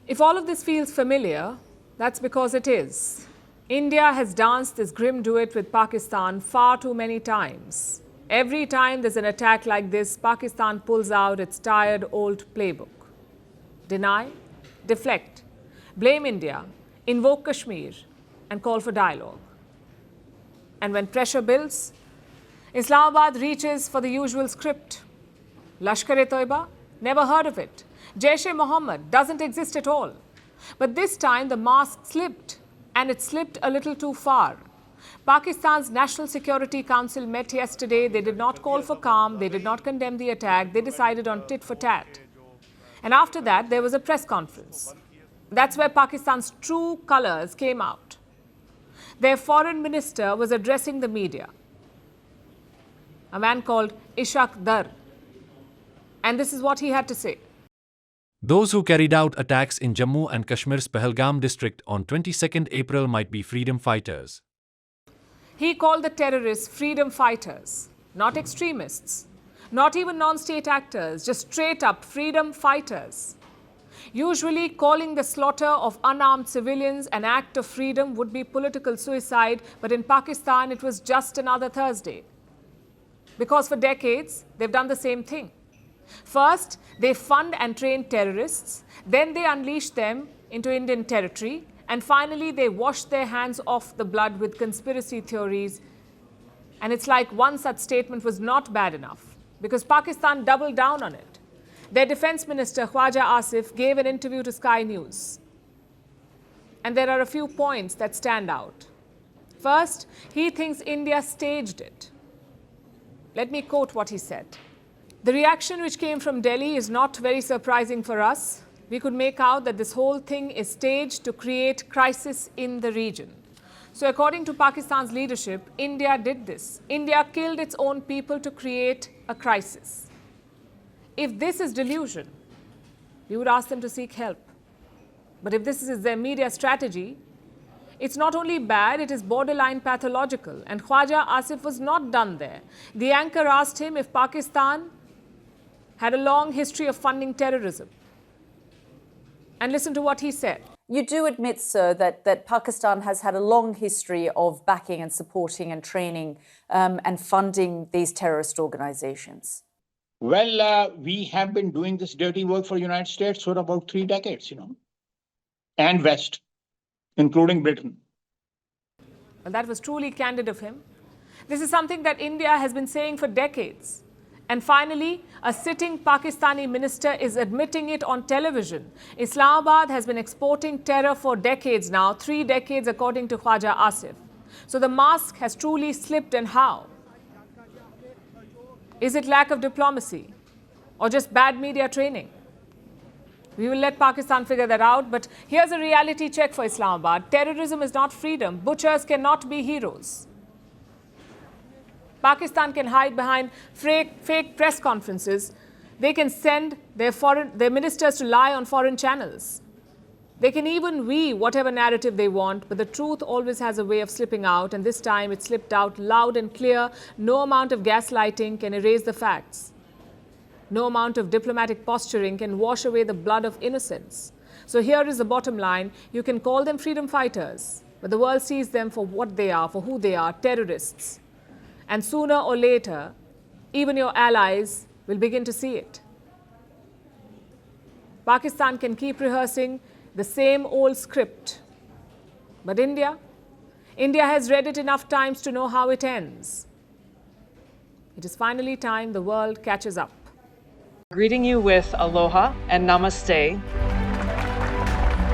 If all of this feels familiar, that's because it is. India has danced this grim duet with Pakistan far too many times. Every time there's an attack like this, Pakistan pulls out its tired old playbook. Deny, deflect, blame India, invoke Kashmir, and call for dialogue. And when pressure builds, Islamabad reaches for the usual script. Lashkar-e-Toiba? Never heard of it. Jaish-e-Mohammed doesn't exist at all. But this time the mask slipped, and it slipped a little too far. Pakistan's National Security Council met yesterday. They did not call for calm. They did not condemn the attack. They decided on tit for tat. And after that, there was a press conference. That's where Pakistan's true colors came out. Their foreign minister was addressing the media, a man called Ishaq Dar. And this is what he had to say. Those who carried out attacks in Jammu and Kashmir's Pahalgam district on 22nd April might be freedom fighters. He called the terrorists freedom fighters, not extremists, not even non-state actors, just straight up freedom fighters. Usually calling the slaughter of unarmed civilians an act of freedom would be political suicide, but in Pakistan it was just another Thursday. Because for decades, they've done the same thing. First, they fund and train terrorists, then they unleash them into Indian territory, and finally they wash their hands off the blood with conspiracy theories. And it's like one such statement was not bad enough, because Pakistan doubled down on it. Their defense minister, Wagah Asif, gave an interview to Sky News. And there are a few points that stand out. First, he thinks India staged it. Let me quote what he said. The reaction which came from Delhi is not very surprising for us. We could make out that this whole thing is staged to create crisis in the region. So according to Pakistan's leadership, India did this. India killed its own people to create a crisis. If this is delusion, we would ask them to seek help. But if this is their media strategy, it's not only bad, it is borderline pathological. And Khwaja Asif was not done there. The anchor asked him if Pakistan had a long history of funding terrorism. And listen to what he said. You do admit, sir, that Pakistan has had a long history of backing and supporting and training and funding these terrorist organizations. Well, we have been doing this dirty work for the United States for about 3 decades, and West, including Britain. Well, that was truly candid of him. This is something that India has been saying for decades. And finally, a sitting Pakistani minister is admitting it on television. Islamabad has been exporting terror for decades now, 3 decades according to Khwaja Asif. So the mask has truly slipped, and how? Is it lack of diplomacy or just bad media training? We will let Pakistan figure that out, but here's a reality check for Islamabad. Terrorism is not freedom. Butchers cannot be heroes. Pakistan can hide behind fake press conferences. They can send their ministers to lie on foreign channels. They can even weave whatever narrative they want, but the truth always has a way of slipping out, and this time it slipped out loud and clear. No amount of gaslighting can erase the facts. No amount of diplomatic posturing can wash away the blood of innocents. So here is the bottom line. You can call them freedom fighters, but the world sees them for what they are, for who they are, terrorists. And sooner or later, even your allies will begin to see it. Pakistan can keep rehearsing the same old script. But India has read it enough times to know how it ends. It is finally time the world catches up. Greeting you with aloha and namaste.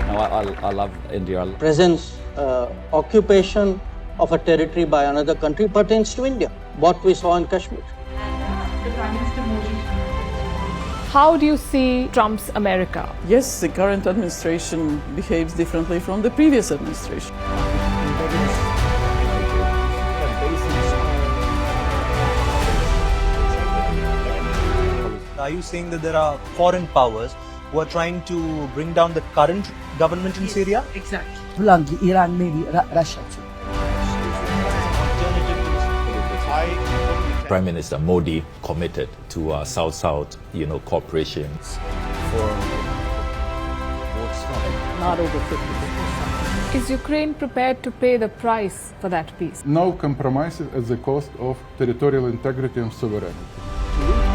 I love India. Presence, occupation of a territory by another country pertains to India, what we saw in Kashmir. How do you see Trump's America? Yes, the current administration behaves differently from the previous administration. Are you saying that there are foreign powers who are trying to bring down the current government in Syria? Exactly. Iran, maybe Russia too. Prime Minister Modi committed to South-South, cooperation. For votes not over 50%. Is Ukraine prepared to pay the price for that peace? No compromises at the cost of territorial integrity and sovereignty.